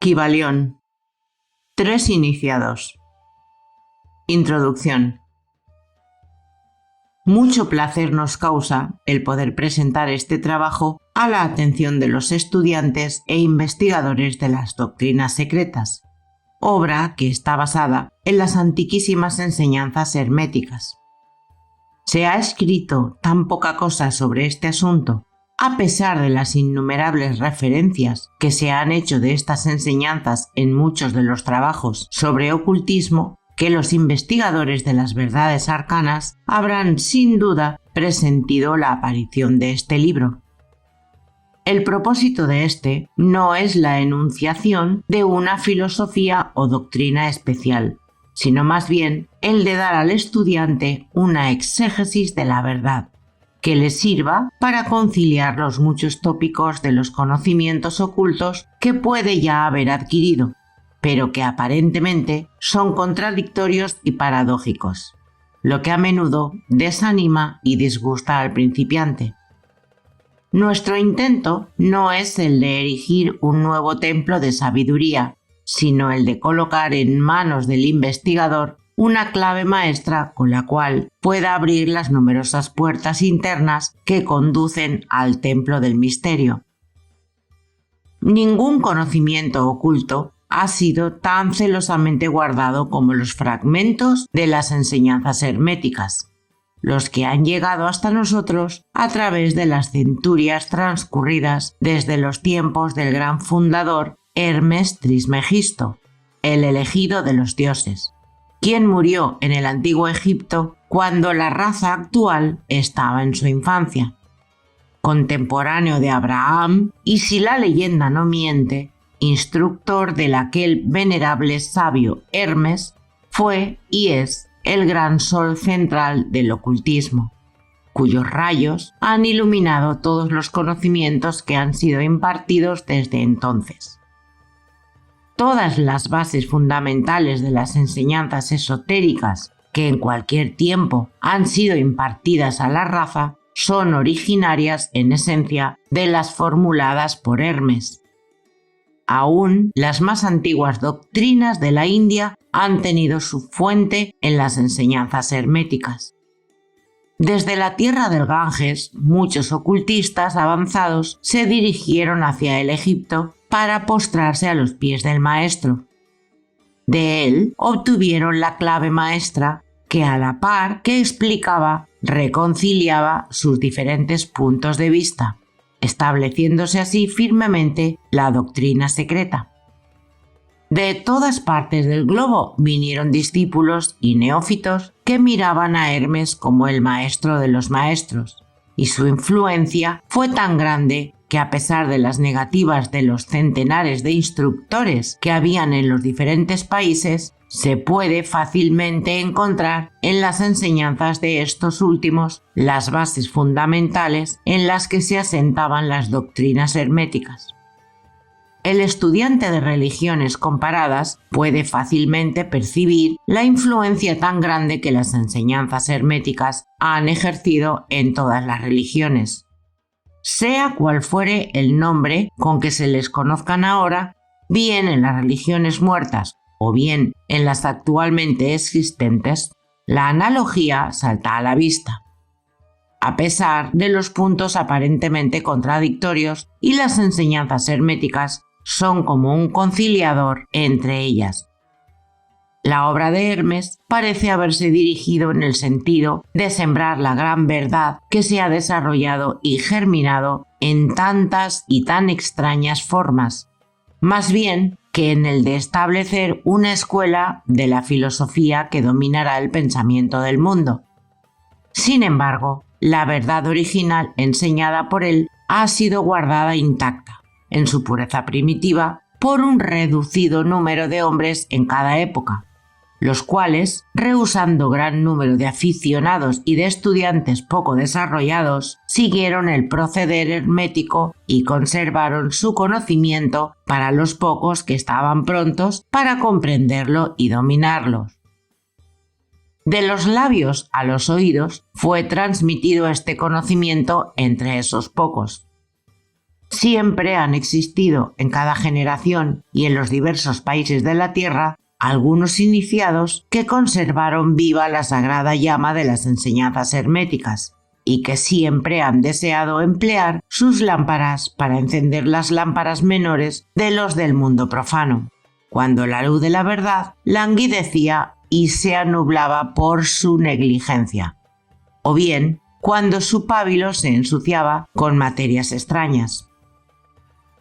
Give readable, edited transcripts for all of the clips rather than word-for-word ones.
Kybalión. 3 iniciados. Introducción. Mucho placer nos causa el poder presentar este trabajo a la atención de los estudiantes e investigadores de las doctrinas secretas, obra que está basada en las antiquísimas enseñanzas herméticas. Se ha escrito tan poca cosa sobre este asunto, a pesar de las innumerables referencias que se han hecho de estas enseñanzas en muchos de los trabajos sobre ocultismo, que los investigadores de las verdades arcanas habrán sin duda presentido la aparición de este libro. El propósito de este no es la enunciación de una filosofía o doctrina especial, sino más bien el de dar al estudiante una exégesis de la verdad, que le sirva para conciliar los muchos tópicos de los conocimientos ocultos que puede ya haber adquirido, pero que aparentemente son contradictorios y paradójicos, lo que a menudo desanima y disgusta al principiante. Nuestro intento no es el de erigir un nuevo templo de sabiduría, sino el de colocar en manos del investigador una clave maestra con la cual pueda abrir las numerosas puertas internas que conducen al templo del misterio. Ningún conocimiento oculto ha sido tan celosamente guardado como los fragmentos de las enseñanzas herméticas, los que han llegado hasta nosotros a través de las centurias transcurridas desde los tiempos del gran fundador Hermes Trismegisto, el elegido de los dioses, quien murió en el antiguo Egipto cuando la raza actual estaba en su infancia. Contemporáneo de Abraham y, si la leyenda no miente, instructor del aquel venerable sabio Hermes, fue y es el gran sol central del ocultismo, cuyos rayos han iluminado todos los conocimientos que han sido impartidos desde entonces. Todas las bases fundamentales de las enseñanzas esotéricas que en cualquier tiempo han sido impartidas a la raza son originarias en esencia de las formuladas por Hermes. Aún las más antiguas doctrinas de la India han tenido su fuente en las enseñanzas herméticas. Desde la tierra del Ganges, muchos ocultistas avanzados se dirigieron hacia el Egipto para postrarse a los pies del maestro. De él obtuvieron la clave maestra que, a la par que explicaba, reconciliaba sus diferentes puntos de vista, estableciéndose así firmemente la doctrina secreta. De todas partes del globo vinieron discípulos y neófitos que miraban a Hermes como el maestro de los maestros, y su influencia fue tan grande que, a pesar de las negativas de los centenares de instructores que habían en los diferentes países, se puede fácilmente encontrar en las enseñanzas de estos últimos las bases fundamentales en las que se asentaban las doctrinas herméticas. El estudiante de religiones comparadas puede fácilmente percibir la influencia tan grande que las enseñanzas herméticas han ejercido en todas las religiones. Sea cual fuere el nombre con que se les conozcan ahora, bien en las religiones muertas o bien en las actualmente existentes, la analogía salta a la vista. A pesar de los puntos aparentemente contradictorios, y las enseñanzas herméticas son como un conciliador entre ellas. La obra de Hermes parece haberse dirigido en el sentido de sembrar la gran verdad que se ha desarrollado y germinado en tantas y tan extrañas formas, más bien que en el de establecer una escuela de la filosofía que dominará el pensamiento del mundo. Sin embargo, la verdad original enseñada por él ha sido guardada intacta, en su pureza primitiva, por un reducido número de hombres en cada época, los cuales, rehusando gran número de aficionados y de estudiantes poco desarrollados, siguieron el proceder hermético y conservaron su conocimiento para los pocos que estaban prontos para comprenderlo y dominarlo. De los labios a los oídos fue transmitido este conocimiento entre esos pocos. Siempre han existido en cada generación y en los diversos países de la Tierra algunos iniciados que conservaron viva la sagrada llama de las enseñanzas herméticas y que siempre han deseado emplear sus lámparas para encender las lámparas menores de los del mundo profano, cuando la luz de la verdad languidecía y se anublaba por su negligencia, o bien cuando su pábilo se ensuciaba con materias extrañas.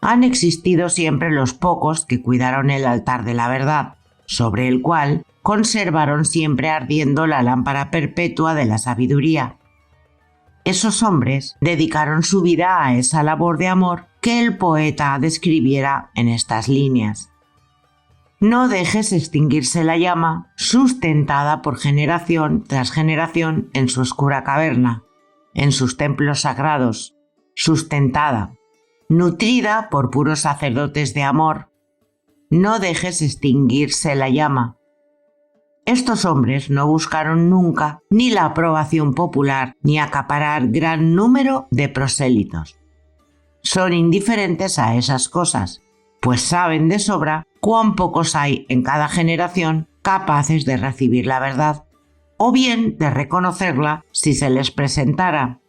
Han existido siempre los pocos que cuidaron el altar de la verdad, sobre el cual conservaron siempre ardiendo la lámpara perpetua de la sabiduría. Esos hombres dedicaron su vida a esa labor de amor que el poeta describiera en estas líneas. No dejes extinguirse la llama, sustentada por generación tras generación en su oscura caverna, en sus templos sagrados, sustentada, nutrida por puros sacerdotes de amor. No dejes extinguirse la llama. Estos hombres no buscaron nunca ni la aprobación popular ni acaparar gran número de prosélitos. Son indiferentes a esas cosas, pues saben de sobra cuán pocos hay en cada generación capaces de recibir la verdad, o bien de reconocerla si se les presentara.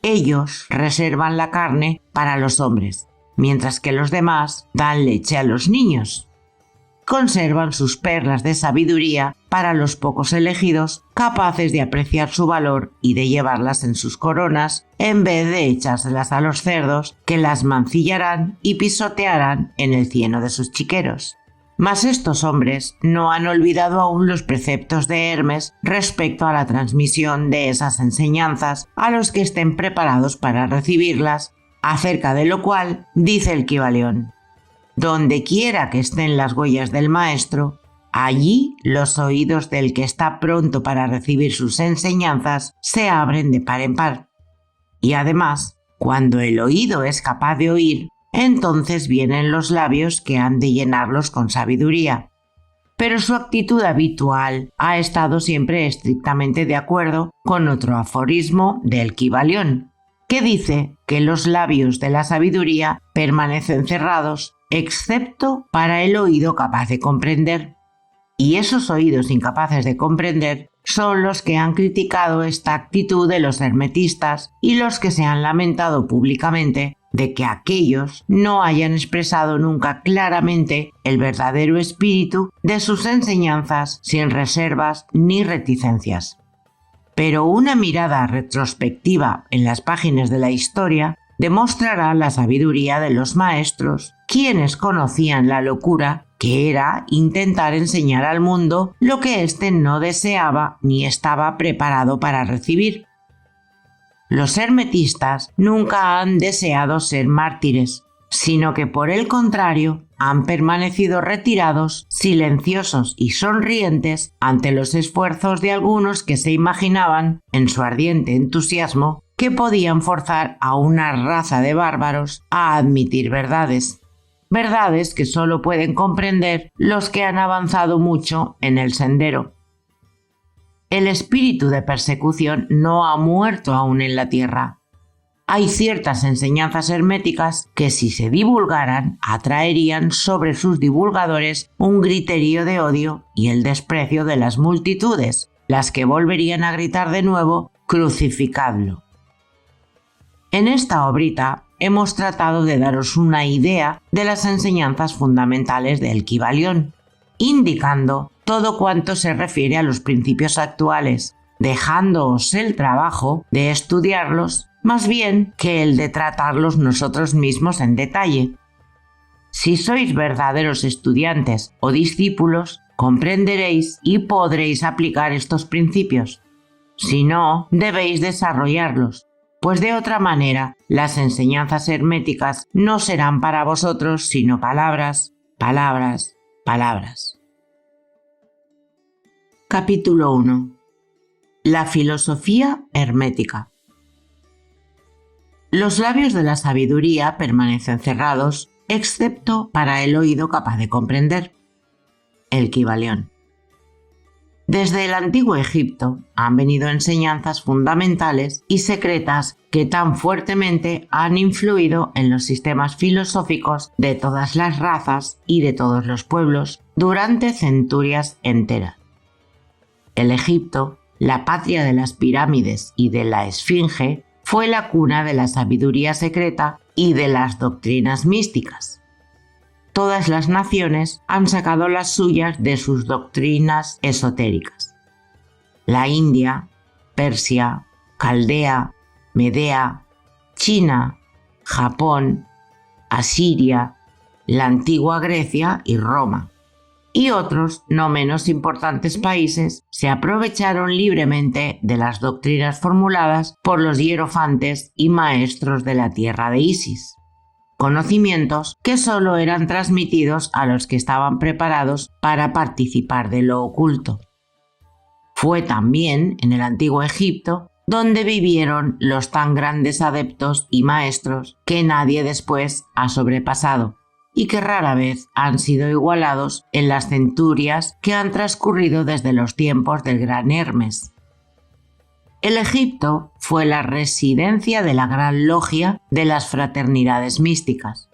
Ellos reservan la carne para los hombres, mientras que los demás dan leche a los niños. Conservan sus perlas de sabiduría para los pocos elegidos capaces de apreciar su valor y de llevarlas en sus coronas en vez de echárselas a los cerdos que las mancillarán y pisotearán en el cieno de sus chiqueros. Mas estos hombres no han olvidado aún los preceptos de Hermes respecto a la transmisión de esas enseñanzas a los que estén preparados para recibirlas, acerca de lo cual dice el Kybalión: donde quiera que estén las huellas del maestro, allí los oídos del que está pronto para recibir sus enseñanzas se abren de par en par. Y además, cuando el oído es capaz de oír, entonces vienen los labios que han de llenarlos con sabiduría. Pero su actitud habitual ha estado siempre estrictamente de acuerdo con otro aforismo del Kybalión, que dice que los labios de la sabiduría permanecen cerrados excepto para el oído capaz de comprender. Y esos oídos incapaces de comprender son los que han criticado esta actitud de los hermetistas y los que se han lamentado públicamente de que aquellos no hayan expresado nunca claramente el verdadero espíritu de sus enseñanzas sin reservas ni reticencias. Pero una mirada retrospectiva en las páginas de la historia demostrará la sabiduría de los maestros, quienes conocían la locura que era intentar enseñar al mundo lo que éste no deseaba ni estaba preparado para recibir. Los hermetistas nunca han deseado ser mártires, sino que por el contrario han permanecido retirados, silenciosos y sonrientes ante los esfuerzos de algunos que se imaginaban, en su ardiente entusiasmo, que podían forzar a una raza de bárbaros a admitir verdades que solo pueden comprender los que han avanzado mucho en el sendero. El espíritu de persecución no ha muerto aún en la tierra. Hay ciertas enseñanzas herméticas que, si se divulgaran, atraerían sobre sus divulgadores un griterío de odio y el desprecio de las multitudes, las que volverían a gritar de nuevo: «Crucificadlo». En esta obrita hemos tratado de daros una idea de las enseñanzas fundamentales del Kybalión, indicando todo cuanto se refiere a los principios actuales, dejándoos el trabajo de estudiarlos más bien que el de tratarlos nosotros mismos en detalle. Si sois verdaderos estudiantes o discípulos, comprenderéis y podréis aplicar estos principios. Si no, debéis desarrollarlos, pues de otra manera las enseñanzas herméticas no serán para vosotros sino palabras, palabras, palabras. Capítulo 1. La filosofía hermética. Los labios de la sabiduría permanecen cerrados, excepto para el oído capaz de comprender. El Kybalión. Desde el antiguo Egipto han venido enseñanzas fundamentales y secretas que tan fuertemente han influido en los sistemas filosóficos de todas las razas y de todos los pueblos durante centurias enteras. El Egipto, la patria de las pirámides y de la Esfinge, fue la cuna de la sabiduría secreta y de las doctrinas místicas. Todas las naciones han sacado las suyas de sus doctrinas esotéricas. La India, Persia, Caldea, Medea, China, Japón, Asiria, la antigua Grecia y Roma, y otros no menos importantes países se aprovecharon libremente de las doctrinas formuladas por los hierofantes y maestros de la tierra de Isis. Conocimientos que solo eran transmitidos a los que estaban preparados para participar de lo oculto. Fue también en el antiguo Egipto donde vivieron los tan grandes adeptos y maestros que nadie después ha sobrepasado y que rara vez han sido igualados en las centurias que han transcurrido desde los tiempos del gran Hermes. El Egipto fue la residencia de la gran logia de las fraternidades místicas.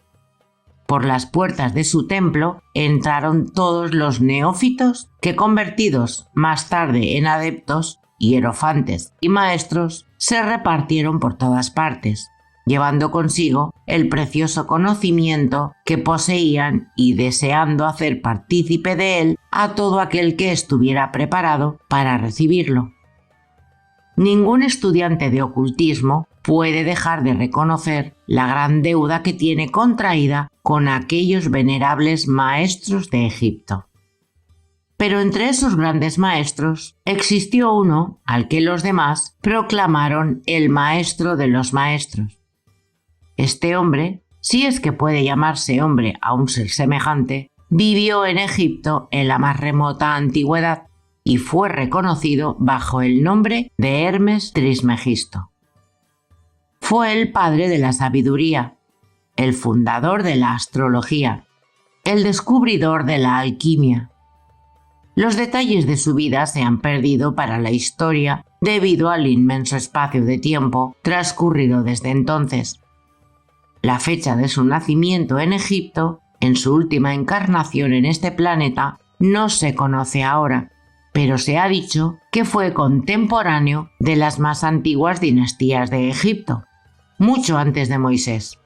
Por las puertas de su templo entraron todos los neófitos que, convertidos más tarde en adeptos, hierofantes y maestros, se repartieron por todas partes, llevando consigo el precioso conocimiento que poseían y deseando hacer partícipe de él a todo aquel que estuviera preparado para recibirlo. Ningún estudiante de ocultismo puede dejar de reconocer la gran deuda que tiene contraída con aquellos venerables maestros de Egipto. Pero entre esos grandes maestros existió uno al que los demás proclamaron el maestro de los maestros. Este hombre, si es que puede llamarse hombre a un ser semejante, vivió en Egipto en la más remota antigüedad y fue reconocido bajo el nombre de Hermes Trismegisto. Fue el padre de la sabiduría, el fundador de la astrología, el descubridor de la alquimia. Los detalles de su vida se han perdido para la historia debido al inmenso espacio de tiempo transcurrido desde entonces. La fecha de su nacimiento en Egipto, en su última encarnación en este planeta, no se conoce ahora, pero se ha dicho que fue contemporáneo de las más antiguas dinastías de Egipto, mucho antes de Moisés.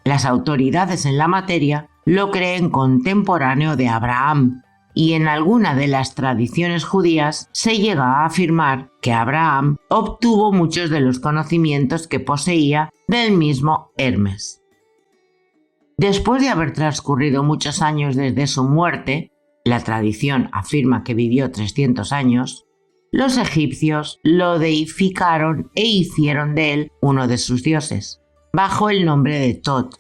Las autoridades en la materia lo creen contemporáneo de Abraham, y en alguna de las tradiciones judías se llega a afirmar que Abraham obtuvo muchos de los conocimientos que poseía del mismo Hermes. Después de haber transcurrido muchos años desde su muerte, la tradición afirma que vivió 300 años, los egipcios lo deificaron e hicieron de él uno de sus dioses, bajo el nombre de Tot.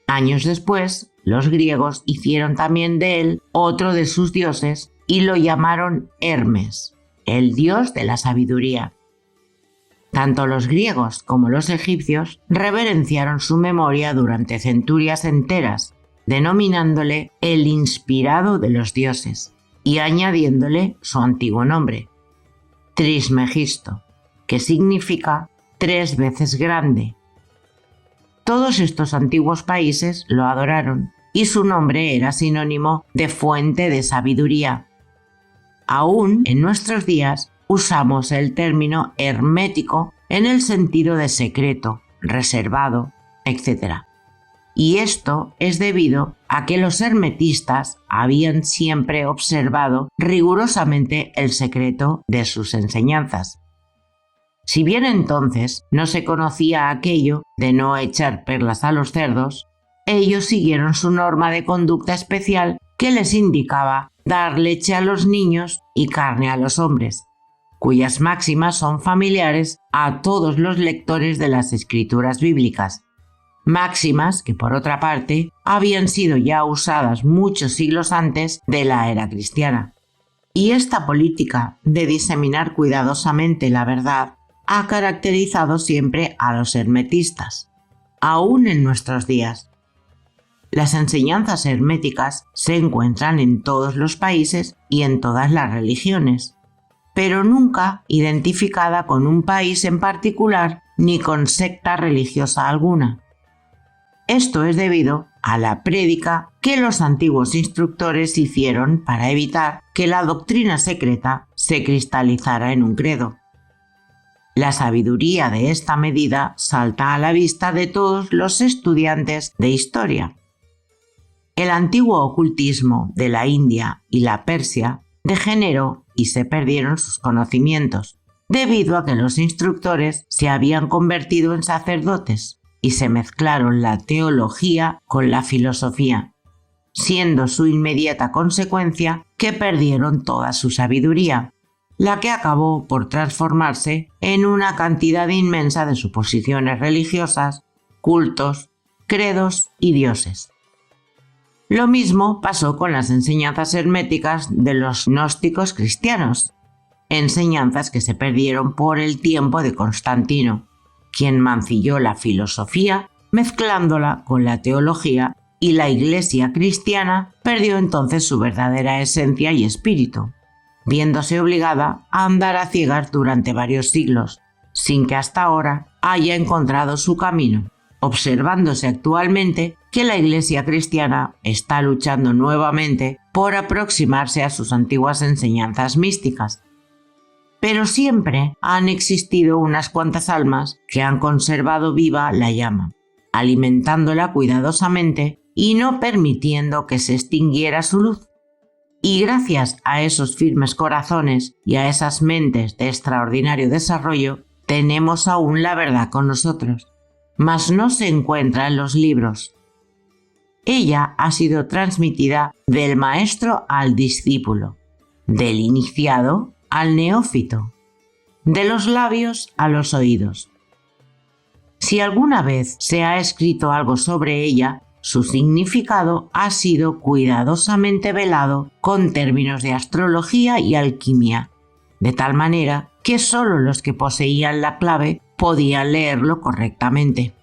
Años después, los griegos hicieron también de él otro de sus dioses y lo llamaron Hermes, el dios de la sabiduría. Tanto los griegos como los egipcios reverenciaron su memoria durante centurias enteras, denominándole el inspirado de los dioses y añadiéndole su antiguo nombre, Trismegisto, que significa 3 veces grande. Todos estos antiguos países lo adoraron y su nombre era sinónimo de fuente de sabiduría. Aún en nuestros días usamos el término hermético en el sentido de secreto, reservado, etc. Y esto es debido a que los hermetistas habían siempre observado rigurosamente el secreto de sus enseñanzas. Si bien entonces no se conocía aquello de no echar perlas a los cerdos, ellos siguieron su norma de conducta especial que les indicaba dar leche a los niños y carne a los hombres, cuyas máximas son familiares a todos los lectores de las escrituras bíblicas. Máximas que, por otra parte, habían sido ya usadas muchos siglos antes de la era cristiana. Y esta política de diseminar cuidadosamente la verdad ha caracterizado siempre a los hermetistas, aún en nuestros días. Las enseñanzas herméticas se encuentran en todos los países y en todas las religiones, pero nunca identificada con un país en particular ni con secta religiosa alguna. Esto es debido a la prédica que los antiguos instructores hicieron para evitar que la doctrina secreta se cristalizara en un credo. La sabiduría de esta medida salta a la vista de todos los estudiantes de historia. El antiguo ocultismo de la India y la Persia degeneró y se perdieron sus conocimientos, debido a que los instructores se habían convertido en sacerdotes y se mezclaron la teología con la filosofía, siendo su inmediata consecuencia que perdieron toda su sabiduría, la que acabó por transformarse en una cantidad inmensa de suposiciones religiosas, cultos, credos y dioses. Lo mismo pasó con las enseñanzas herméticas de los gnósticos cristianos, enseñanzas que se perdieron por el tiempo de Constantino, quien mancilló la filosofía mezclándola con la teología, y la Iglesia cristiana perdió entonces su verdadera esencia y espíritu, viéndose obligada a andar a ciegas durante varios siglos, sin que hasta ahora haya encontrado su camino, observándose actualmente que la Iglesia cristiana está luchando nuevamente por aproximarse a sus antiguas enseñanzas místicas. Pero siempre han existido unas cuantas almas que han conservado viva la llama, alimentándola cuidadosamente y no permitiendo que se extinguiera su luz. Y gracias a esos firmes corazones y a esas mentes de extraordinario desarrollo, tenemos aún la verdad con nosotros, mas no se encuentra en los libros. Ella ha sido transmitida del maestro al discípulo, del iniciado al neófito, de los labios a los oídos. Si alguna vez se ha escrito algo sobre ella, su significado ha sido cuidadosamente velado con términos de astrología y alquimia, de tal manera que solo los que poseían la clave podían leerlo correctamente.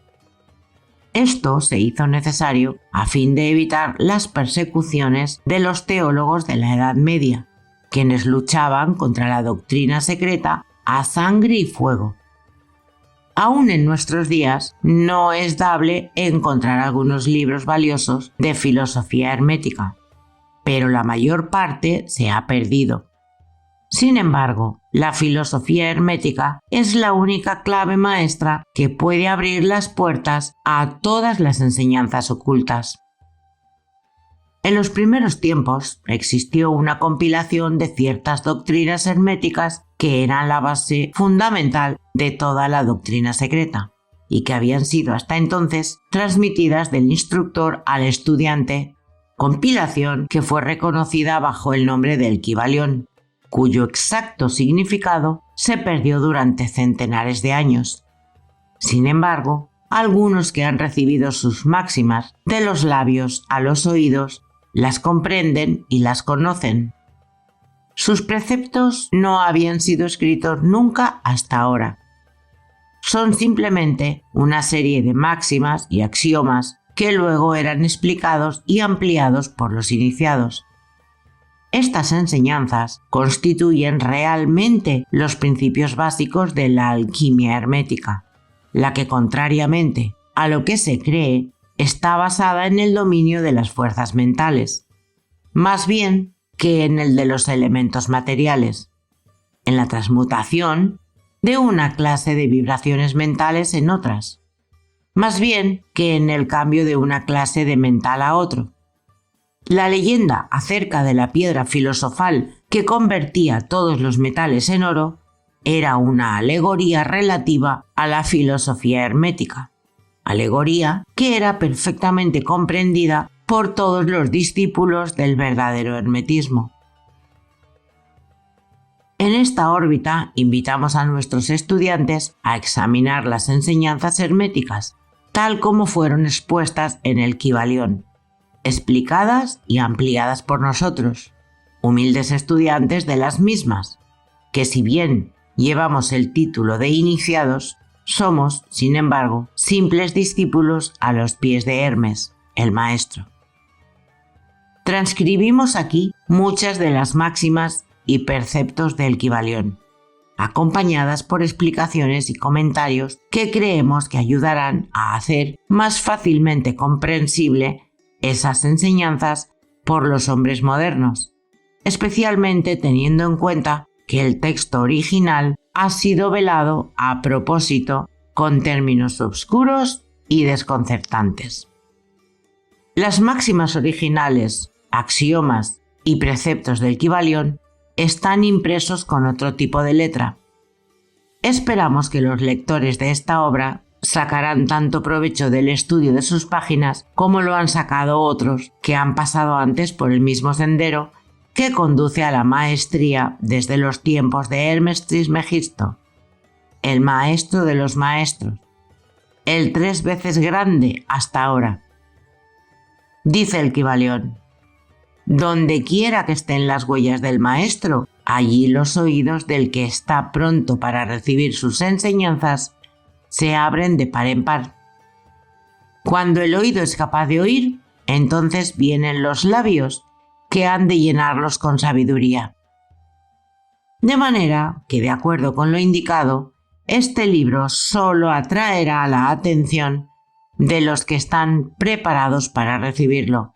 Esto se hizo necesario a fin de evitar las persecuciones de los teólogos de la Edad Media, quienes luchaban contra la doctrina secreta a sangre y fuego. Aún en nuestros días no es dable encontrar algunos libros valiosos de filosofía hermética, pero la mayor parte se ha perdido. Sin embargo, la filosofía hermética es la única clave maestra que puede abrir las puertas a todas las enseñanzas ocultas. En los primeros tiempos existió una compilación de ciertas doctrinas herméticas que eran la base fundamental de toda la doctrina secreta y que habían sido hasta entonces transmitidas del instructor al estudiante, compilación que fue reconocida bajo el nombre del Kybalión, cuyo exacto significado se perdió durante centenares de años. Sin embargo, algunos que han recibido sus máximas de los labios a los oídos las comprenden y las conocen. Sus preceptos no habían sido escritos nunca hasta ahora. Son simplemente una serie de máximas y axiomas que luego eran explicados y ampliados por los iniciados. Estas enseñanzas constituyen realmente los principios básicos de la alquimia hermética, la que, contrariamente a lo que se cree, está basada en el dominio de las fuerzas mentales, más bien que en el de los elementos materiales, en la transmutación de una clase de vibraciones mentales en otras, más bien que en el cambio de una clase de mental a otro. La leyenda acerca de la piedra filosofal que convertía todos los metales en oro era una alegoría relativa a la filosofía hermética, alegoría que era perfectamente comprendida por todos los discípulos del verdadero hermetismo. En esta órbita invitamos a nuestros estudiantes a examinar las enseñanzas herméticas, tal como fueron expuestas en el Kybalión, explicadas y ampliadas por nosotros, humildes estudiantes de las mismas, que si bien llevamos el título de iniciados, somos, sin embargo, simples discípulos a los pies de Hermes, el maestro. Transcribimos aquí muchas de las máximas y preceptos del Kybalión, acompañadas por explicaciones y comentarios que creemos que ayudarán a hacer más fácilmente comprensible esas enseñanzas por los hombres modernos, especialmente teniendo en cuenta que el texto original ha sido velado a propósito con términos obscuros y desconcertantes. Las máximas originales, axiomas y preceptos del Kybalión están impresos con otro tipo de letra. Esperamos que los lectores de esta obra sacarán tanto provecho del estudio de sus páginas como lo han sacado otros que han pasado antes por el mismo sendero que conduce a la maestría desde los tiempos de Hermes Trismegisto, el maestro de los maestros, el 3 veces grande hasta ahora. Dice el Kybalión: donde quiera que estén las huellas del maestro, allí los oídos del que está pronto para recibir sus enseñanzas se abren de par en par. Cuando el oído es capaz de oír, entonces vienen los labios, que han de llenarlos con sabiduría. De manera que, de acuerdo con lo indicado, este libro solo atraerá la atención de los que están preparados para recibirlo,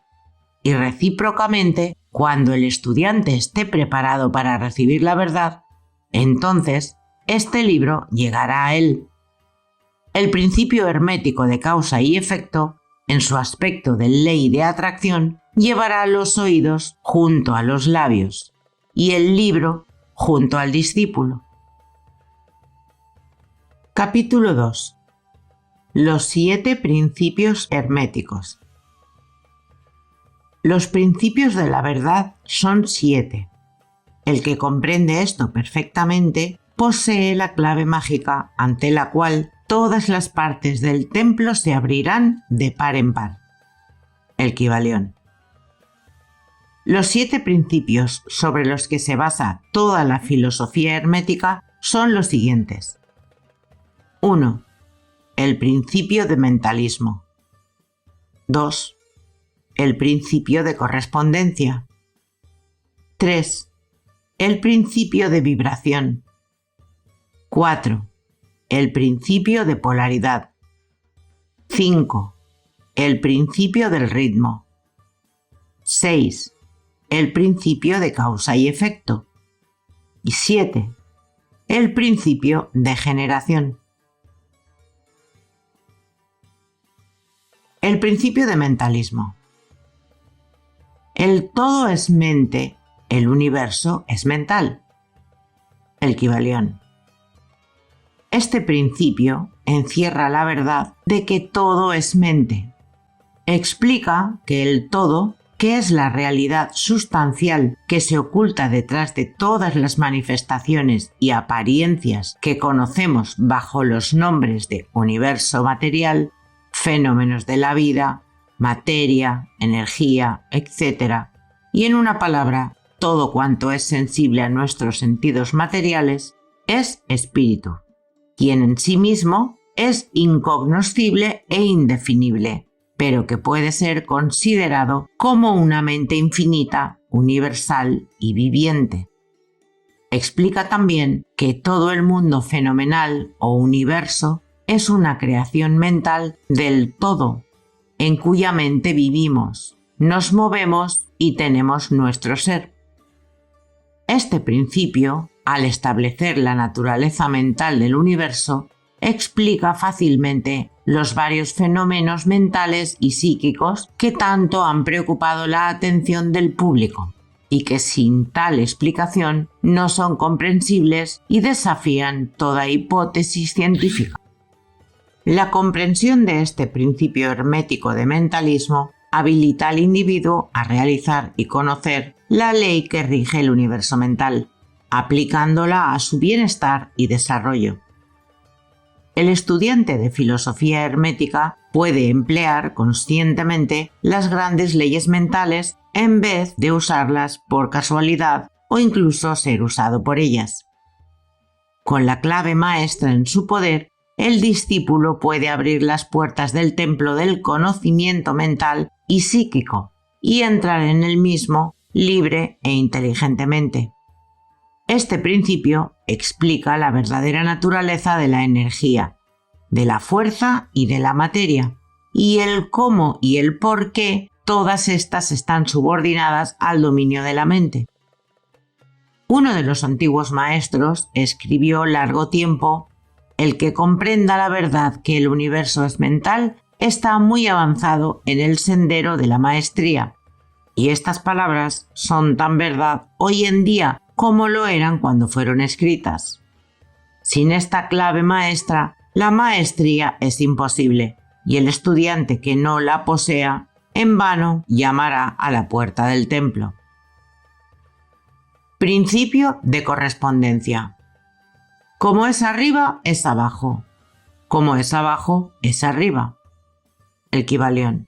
y recíprocamente, cuando el estudiante esté preparado para recibir la verdad, entonces este libro llegará a él. El principio hermético de causa y efecto, en su aspecto de ley de atracción, llevará los oídos junto a los labios y el libro junto al discípulo. Capítulo 2. Los 7 principios herméticos. Los principios de la verdad son 7. El que comprende esto perfectamente posee la clave mágica ante la cual todas las partes del templo se abrirán de par en par. El Kybalión. Los 7 principios sobre los que se basa toda la filosofía hermética son los siguientes. 1. El principio de mentalismo. 2. El principio de correspondencia. 3. El principio de vibración. 4. El principio de polaridad. 5. El principio del ritmo. 6. El principio de causa y efecto. Y 7. El principio de generación. El principio de mentalismo. El todo es mente, el universo es mental. El Kybalión. Este principio encierra la verdad de que todo es mente. Explica que el todo, que es la realidad sustancial que se oculta detrás de todas las manifestaciones y apariencias que conocemos bajo los nombres de universo material, fenómenos de la vida, materia, energía, etc., y en una palabra, todo cuanto es sensible a nuestros sentidos materiales, es espíritu, quien en sí mismo es incognoscible e indefinible, pero que puede ser considerado como una mente infinita, universal y viviente. Explica también que todo el mundo fenomenal o universo es una creación mental del todo, en cuya mente vivimos, nos movemos y tenemos nuestro ser. Este principio, al establecer la naturaleza mental del universo, explica fácilmente los varios fenómenos mentales y psíquicos que tanto han preocupado la atención del público y que sin tal explicación no son comprensibles y desafían toda hipótesis científica. La comprensión de este principio hermético de mentalismo habilita al individuo a realizar y conocer la ley que rige el universo mental, aplicándola a su bienestar y desarrollo. El estudiante de filosofía hermética puede emplear conscientemente las grandes leyes mentales en vez de usarlas por casualidad o incluso ser usado por ellas. Con la clave maestra en su poder, el discípulo puede abrir las puertas del templo del conocimiento mental y psíquico y entrar en el mismo libre e inteligentemente. Este principio explica la verdadera naturaleza de la energía, de la fuerza y de la materia, y el cómo y el por qué todas estas están subordinadas al dominio de la mente. Uno de los antiguos maestros escribió largo tiempo: el que comprenda la verdad que el universo es mental está muy avanzado en el sendero de la maestría. Y estas palabras son tan verdad hoy en día como lo eran cuando fueron escritas. Sin esta clave maestra, la maestría es imposible, y el estudiante que no la posea, en vano llamará a la puerta del templo. Principio de correspondencia. Como es arriba, es abajo. Como es abajo, es arriba. El Kybalión.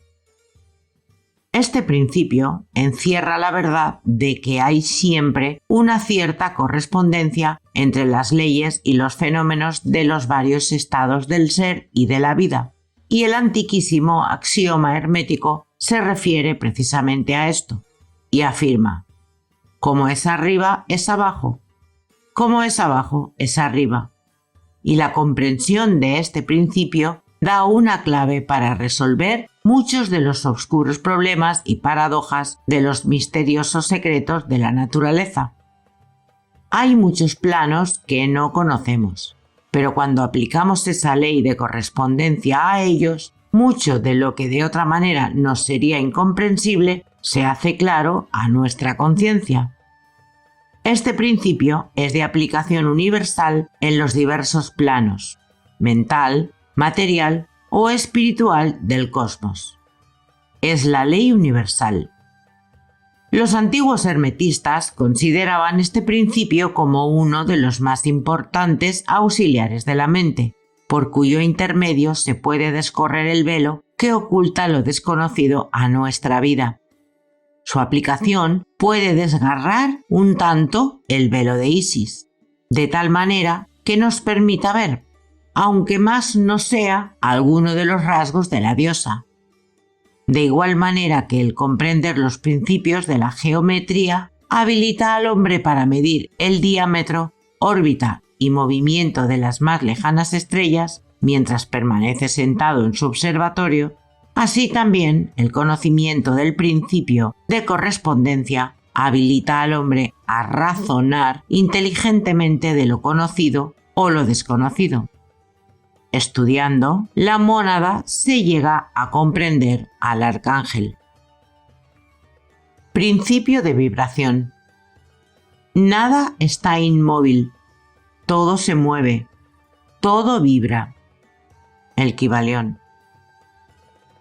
Este principio encierra la verdad de que hay siempre una cierta correspondencia entre las leyes y los fenómenos de los varios estados del ser y de la vida, y el antiquísimo axioma hermético se refiere precisamente a esto, y afirma: como es arriba, es abajo. Como es abajo, es arriba. Y la comprensión de este principio da una clave para resolver muchos de los oscuros problemas y paradojas de los misteriosos secretos de la naturaleza. Hay muchos planos que no conocemos, pero cuando aplicamos esa ley de correspondencia a ellos, mucho de lo que de otra manera nos sería incomprensible se hace claro a nuestra conciencia. Este principio es de aplicación universal en los diversos planos, mental, material o espiritual del cosmos. Es la ley universal. Los antiguos hermetistas consideraban este principio como uno de los más importantes auxiliares de la mente, por cuyo intermedio se puede descorrer el velo que oculta lo desconocido a nuestra vida. Su aplicación puede desgarrar un tanto el velo de Isis, de tal manera que nos permita ver, aunque más no sea, alguno de los rasgos de la diosa. De igual manera que el comprender los principios de la geometría habilita al hombre para medir el diámetro, órbita y movimiento de las más lejanas estrellas mientras permanece sentado en su observatorio, así también el conocimiento del principio de correspondencia habilita al hombre a razonar inteligentemente de lo conocido o lo desconocido. Estudiando, la mónada se llega a comprender al arcángel. Principio de vibración. Nada está inmóvil, todo se mueve, todo vibra. El Kybalión.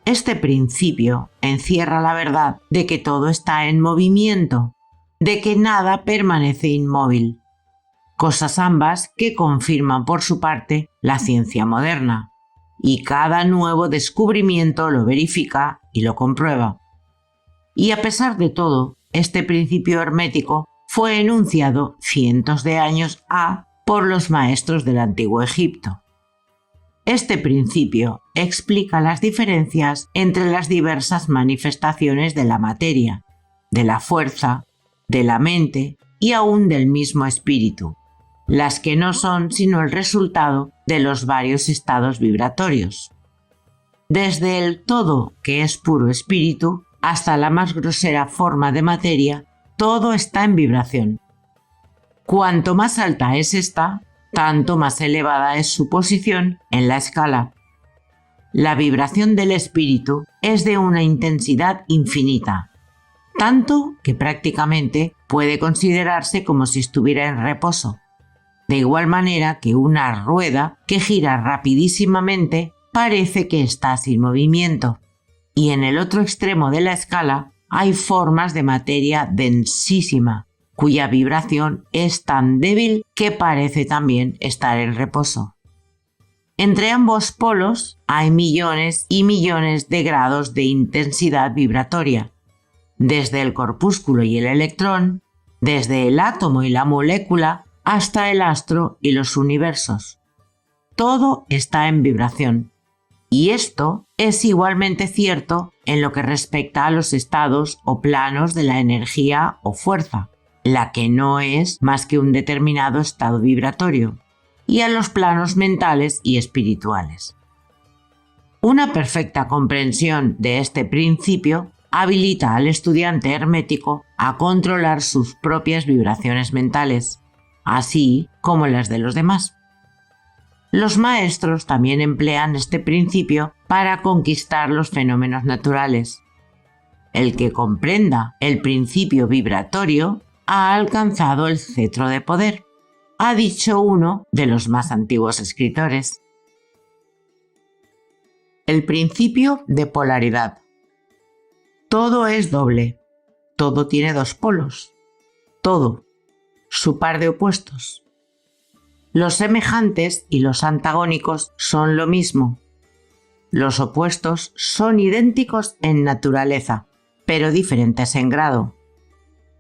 Este principio encierra la verdad de que todo está en movimiento, de que nada permanece inmóvil. Cosas ambas que confirman por su parte la ciencia moderna, y cada nuevo descubrimiento lo verifica y lo comprueba. Y a pesar de todo, este principio hermético fue enunciado cientos de años por los maestros del Antiguo Egipto. Este principio explica las diferencias entre las diversas manifestaciones de la materia, de la fuerza, de la mente y aún del mismo espíritu, las que no son sino el resultado de los varios estados vibratorios. Desde el todo, que es puro espíritu, hasta la más grosera forma de materia, todo está en vibración. Cuanto más alta es esta, tanto más elevada es su posición en la escala. La vibración del espíritu es de una intensidad infinita, tanto que prácticamente puede considerarse como si estuviera en reposo. De igual manera que una rueda que gira rapidísimamente parece que está sin movimiento, y en el otro extremo de la escala hay formas de materia densísima, cuya vibración es tan débil que parece también estar en reposo. Entre ambos polos hay millones y millones de grados de intensidad vibratoria, desde el corpúsculo y el electrón, desde el átomo y la molécula, hasta el astro y los universos. todo está en vibración. Y esto es igualmente cierto en lo que respecta a los estados o planos de la energía o fuerza, la que no es más que un determinado estado vibratorio, y a los planos mentales y espirituales. Una perfecta comprensión de este principio habilita al estudiante hermético a controlar sus propias vibraciones mentales, así como las de los demás. Los maestros también emplean este principio para conquistar los fenómenos naturales. El que comprenda el principio vibratorio ha alcanzado el cetro de poder, ha dicho uno de los más antiguos escritores. El principio de polaridad. Todo es doble, todo tiene dos polos, todo, su par de opuestos. Los semejantes y los antagónicos son lo mismo. Los opuestos son idénticos en naturaleza, pero diferentes en grado.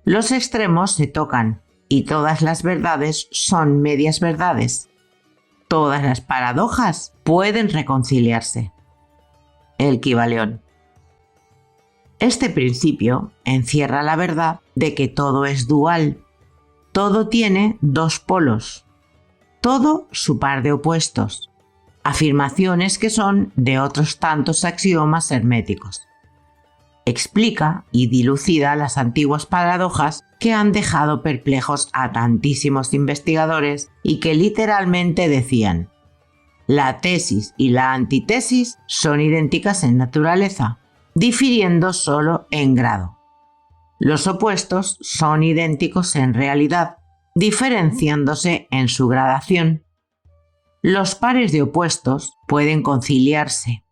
Los extremos se tocan y todas las verdades son medias verdades. Todas las paradojas pueden reconciliarse. El Kybalión. Este principio encierra la verdad de que todo es dual. Todo tiene dos polos. Todo su par de opuestos. Afirmaciones que son de otros tantos axiomas herméticos. Explica y dilucida las antiguas paradojas que han dejado perplejos a tantísimos investigadores y que literalmente decían: la tesis y la antítesis son idénticas en naturaleza, difiriendo solo en grado. Los opuestos son idénticos en realidad, diferenciándose en su gradación. Los pares de opuestos pueden conciliarse.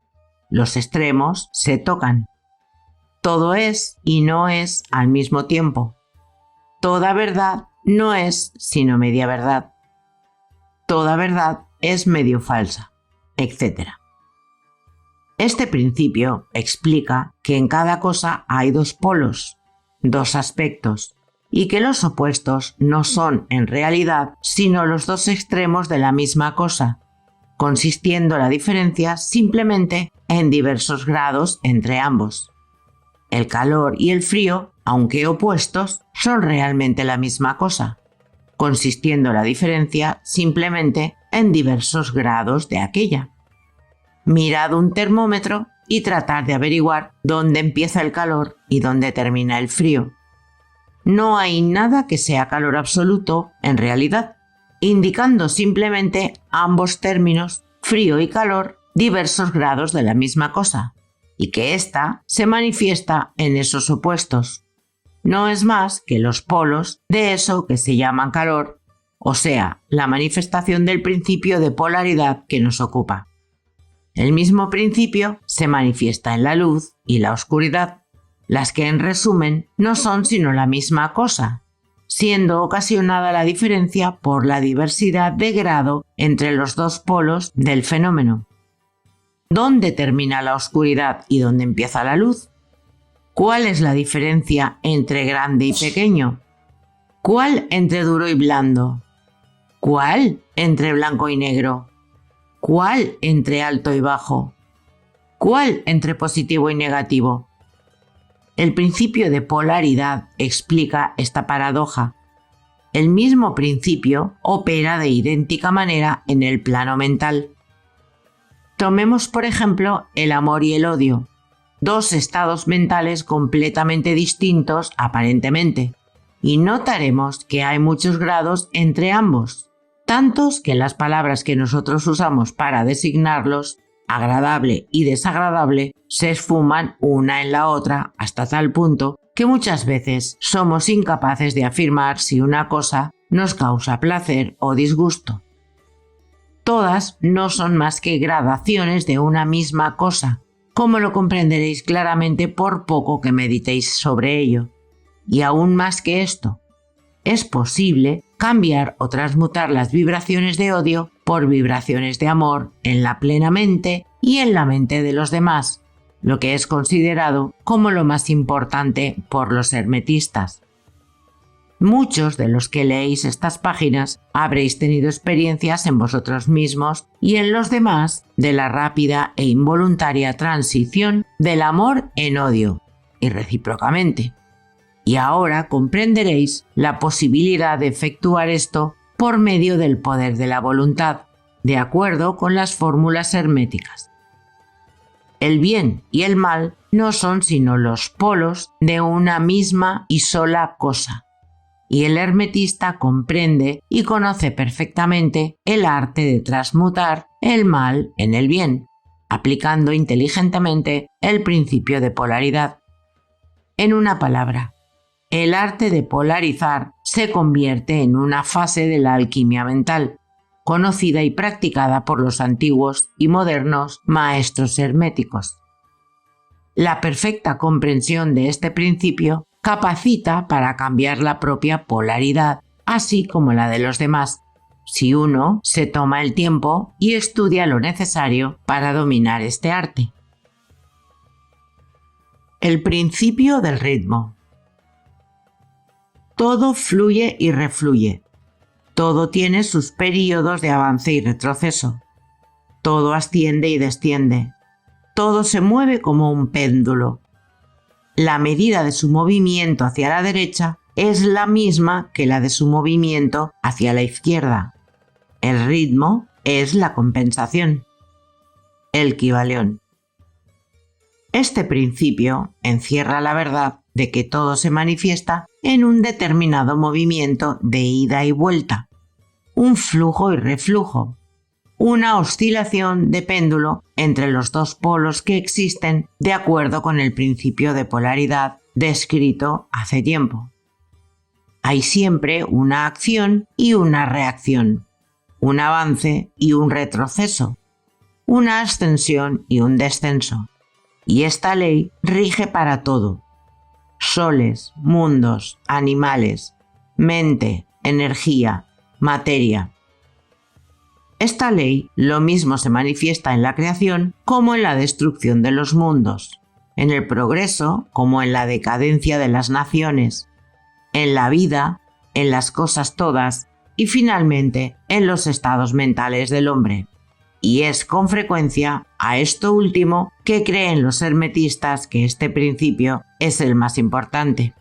Los extremos se tocan. Todo es y no es al mismo tiempo. Toda verdad no es sino media verdad. Toda verdad es medio falsa, etc. Este principio explica que en cada cosa hay dos polos, dos aspectos, y que los opuestos no son en realidad sino los dos extremos de la misma cosa, consistiendo la diferencia simplemente en diversos grados entre ambos. El calor y el frío, aunque opuestos, son realmente la misma cosa, consistiendo la diferencia simplemente en diversos grados de aquella. Mirad un termómetro y tratad de averiguar dónde empieza el calor y dónde termina el frío. No hay nada que sea calor absoluto en realidad, indicando simplemente ambos términos, frío y calor, diversos grados de la misma cosa, y que ésta se manifiesta en esos opuestos. No es más que los polos de eso que se llaman calor, o sea, la manifestación del principio de polaridad que nos ocupa. El mismo principio se manifiesta en la luz y la oscuridad, las que en resumen no son sino la misma cosa, siendo ocasionada la diferencia por la diversidad de grado entre los dos polos del fenómeno. ¿Dónde termina la oscuridad y dónde empieza la luz? ¿Cuál es la diferencia entre grande y pequeño? ¿Cuál entre duro y blando? ¿Cuál entre blanco y negro? ¿Cuál entre alto y bajo? ¿Cuál entre positivo y negativo? El principio de polaridad explica esta paradoja. El mismo principio opera de idéntica manera en el plano mental. Tomemos, por ejemplo, el amor y el odio, dos estados mentales completamente distintos aparentemente, y notaremos que hay muchos grados entre ambos, tantos que las palabras que nosotros usamos para designarlos, agradable y desagradable, se esfuman una en la otra hasta tal punto que muchas veces somos incapaces de afirmar si una cosa nos causa placer o disgusto. Todas no son más que gradaciones de una misma cosa, como lo comprenderéis claramente por poco que meditéis sobre ello. Y aún más que esto, es posible cambiar o transmutar las vibraciones de odio por vibraciones de amor en la plena mente y en la mente de los demás, lo que es considerado como lo más importante por los hermetistas. Muchos de los que leéis estas páginas habréis tenido experiencias en vosotros mismos y en los demás de la rápida e involuntaria transición del amor en odio, y recíprocamente. Y ahora comprenderéis la posibilidad de efectuar esto por medio del poder de la voluntad, de acuerdo con las fórmulas herméticas. El bien y el mal no son sino los polos de una misma y sola cosa, y el hermetista comprende y conoce perfectamente el arte de transmutar el mal en el bien, aplicando inteligentemente el principio de polaridad. En una palabra, el arte de polarizar se convierte en una fase de la alquimia mental, conocida y practicada por los antiguos y modernos maestros herméticos. La perfecta comprensión de este principio capacita para cambiar la propia polaridad, así como la de los demás, si uno se toma el tiempo y estudia lo necesario para dominar este arte. El principio del ritmo. Todo fluye y refluye. Todo tiene sus períodos de avance y retroceso. Todo asciende y desciende. Todo se mueve como un péndulo. La medida de su movimiento hacia la derecha es la misma que la de su movimiento hacia la izquierda. El ritmo es la compensación. El Kybalión. Este principio encierra la verdad de que todo se manifiesta en un determinado movimiento de ida y vuelta, un flujo y reflujo, una oscilación de péndulo entre los dos polos que existen de acuerdo con el principio de polaridad descrito hace tiempo. Hay siempre una acción y una reacción, un avance y un retroceso, una ascensión y un descenso. Y esta ley rige para todo: soles, mundos, animales, mente, energía, materia. Esta ley lo mismo se manifiesta en la creación como en la destrucción de los mundos, en el progreso como en la decadencia de las naciones, en la vida, en las cosas todas y finalmente en los estados mentales del hombre. Y es con frecuencia a esto último que creen los hermetistas que este principio es el más importante.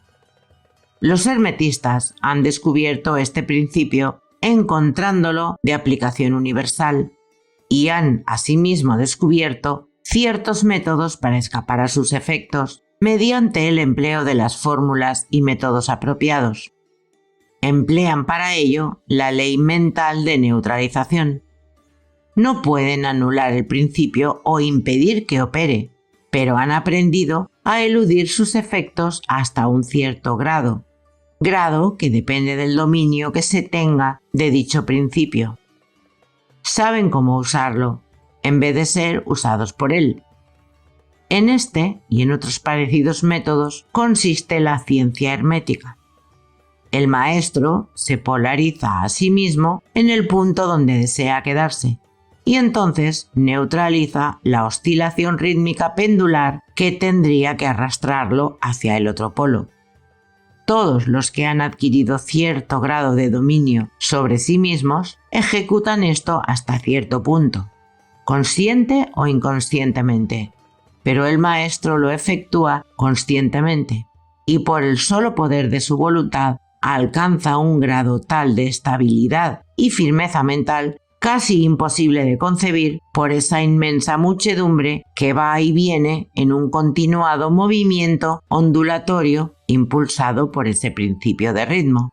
Los hermetistas han descubierto este principio encontrándolo de aplicación universal y han asimismo descubierto ciertos métodos para escapar a sus efectos mediante el empleo de las fórmulas y métodos apropiados. Emplean para ello la ley mental de neutralización. No pueden anular el principio o impedir que opere, pero han aprendido a eludir sus efectos hasta un cierto grado que depende del dominio que se tenga de dicho principio. Saben cómo usarlo, en vez de ser usados por él. En este y en otros parecidos métodos consiste la ciencia hermética. El maestro se polariza a sí mismo en el punto donde desea quedarse, y entonces neutraliza la oscilación rítmica pendular que tendría que arrastrarlo hacia el otro polo. Todos los que han adquirido cierto grado de dominio sobre sí mismos ejecutan esto hasta cierto punto, consciente o inconscientemente, pero el maestro lo efectúa conscientemente y por el solo poder de su voluntad alcanza un grado tal de estabilidad y firmeza mental casi imposible de concebir por esa inmensa muchedumbre que va y viene en un continuado movimiento ondulatorio impulsado por ese principio de ritmo.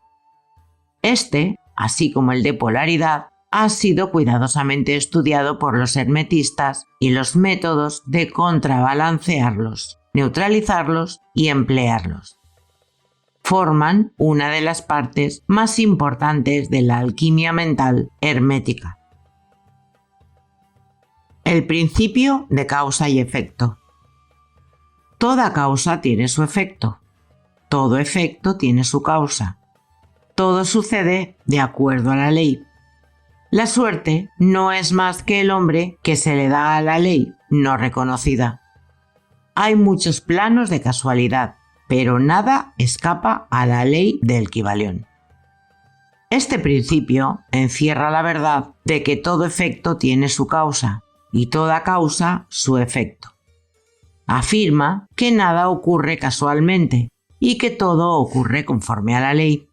Este, así como el de polaridad, ha sido cuidadosamente estudiado por los hermetistas y los métodos de contrabalancearlos, neutralizarlos y emplearlos forman una de las partes más importantes de la alquimia mental hermética. El principio de causa y efecto. Toda causa tiene su efecto. Todo efecto tiene su causa. Todo sucede de acuerdo a la ley. La suerte no es más que el hombre que se le da a la ley no reconocida. Hay muchos planos de casualidad, pero nada escapa a la ley del Kybalión. Este principio encierra la verdad de que todo efecto tiene su causa y toda causa su efecto. Afirma que nada ocurre casualmente y que todo ocurre conforme a la ley.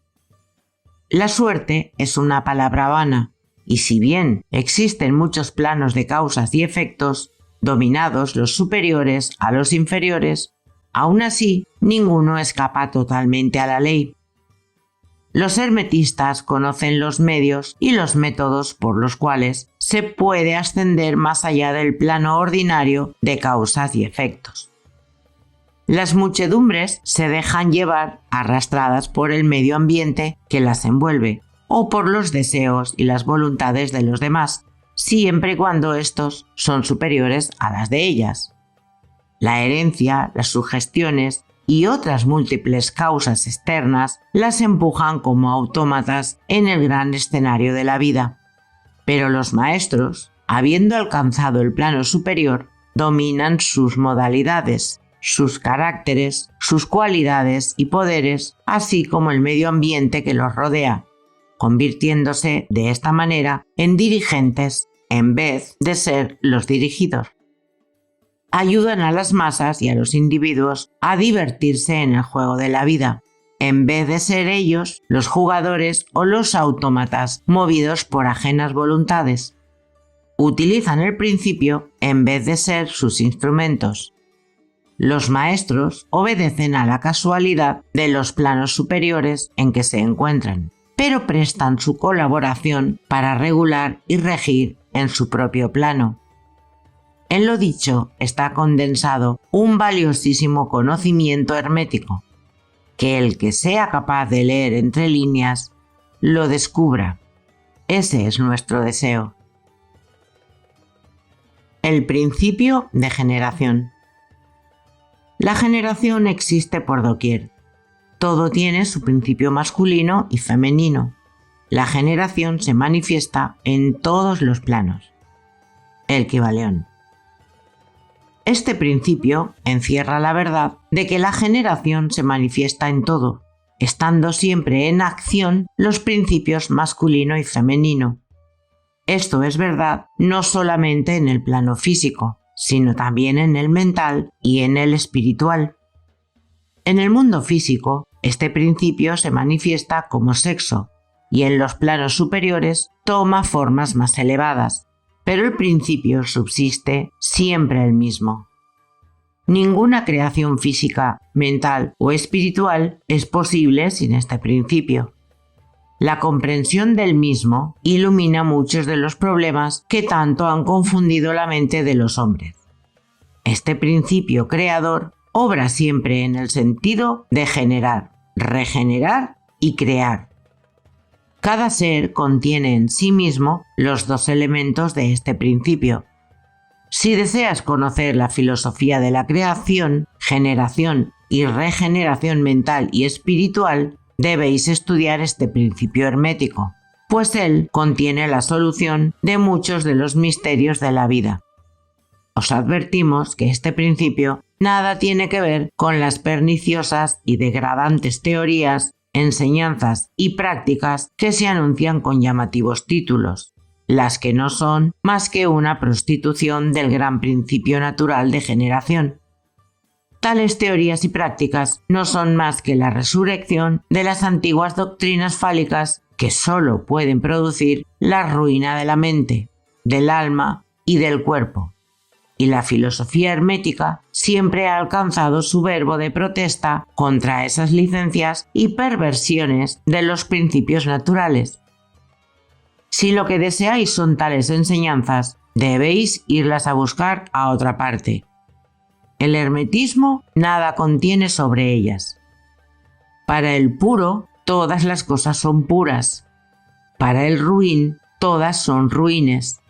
La suerte es una palabra vana, y si bien existen muchos planos de causas y efectos, dominados los superiores a los inferiores, aún así ninguno escapa totalmente a la ley. Los hermetistas conocen los medios y los métodos por los cuales se puede ascender más allá del plano ordinario de causas y efectos. Las muchedumbres se dejan llevar arrastradas por el medio ambiente que las envuelve o por los deseos y las voluntades de los demás, siempre y cuando estos son superiores a las de ellas. La herencia, las sugestiones y otras múltiples causas externas las empujan como autómatas en el gran escenario de la vida. Pero los maestros, habiendo alcanzado el plano superior, dominan sus modalidades, sus caracteres, sus cualidades y poderes, así como el medio ambiente que los rodea, convirtiéndose de esta manera en dirigentes en vez de ser los dirigidos. Ayudan a las masas y a los individuos a divertirse en el juego de la vida, en vez de ser ellos los jugadores o los autómatas movidos por ajenas voluntades. Utilizan el principio en vez de ser sus instrumentos. Los maestros obedecen a la casualidad de los planos superiores en que se encuentran, pero prestan su colaboración para regular y regir en su propio plano. En lo dicho está condensado un valiosísimo conocimiento hermético, que el que sea capaz de leer entre líneas lo descubra. Ese es nuestro deseo. El principio de generación. La generación existe por doquier. Todo tiene su principio masculino y femenino. La generación se manifiesta en todos los planos. El Kybalión. Este principio encierra la verdad de que la generación se manifiesta en todo, estando siempre en acción los principios masculino y femenino. Esto es verdad no solamente en el plano físico, sino también en el mental y en el espiritual. En el mundo físico, este principio se manifiesta como sexo, y en los planos superiores toma formas más elevadas, pero el principio subsiste siempre el mismo. Ninguna creación física, mental o espiritual es posible sin este principio. La comprensión del mismo ilumina muchos de los problemas que tanto han confundido la mente de los hombres. Este principio creador obra siempre en el sentido de generar, regenerar y crear. Cada ser contiene en sí mismo los dos elementos de este principio. Si deseas conocer la filosofía de la creación, generación y regeneración mental y espiritual, debéis estudiar este principio hermético, pues él contiene la solución de muchos de los misterios de la vida. Os advertimos que este principio nada tiene que ver con las perniciosas y degradantes teorías, enseñanzas y prácticas que se anuncian con llamativos títulos, las que no son más que una prostitución del gran principio natural de generación. Tales teorías y prácticas no son más que la resurrección de las antiguas doctrinas fálicas que solo pueden producir la ruina de la mente, del alma y del cuerpo. Y la filosofía hermética siempre ha alcanzado su verbo de protesta contra esas licencias y perversiones de los principios naturales. Si lo que deseáis son tales enseñanzas, debéis irlas a buscar a otra parte. El hermetismo nada contiene sobre ellas. Para el puro, todas las cosas son puras. Para el ruin, todas son ruines.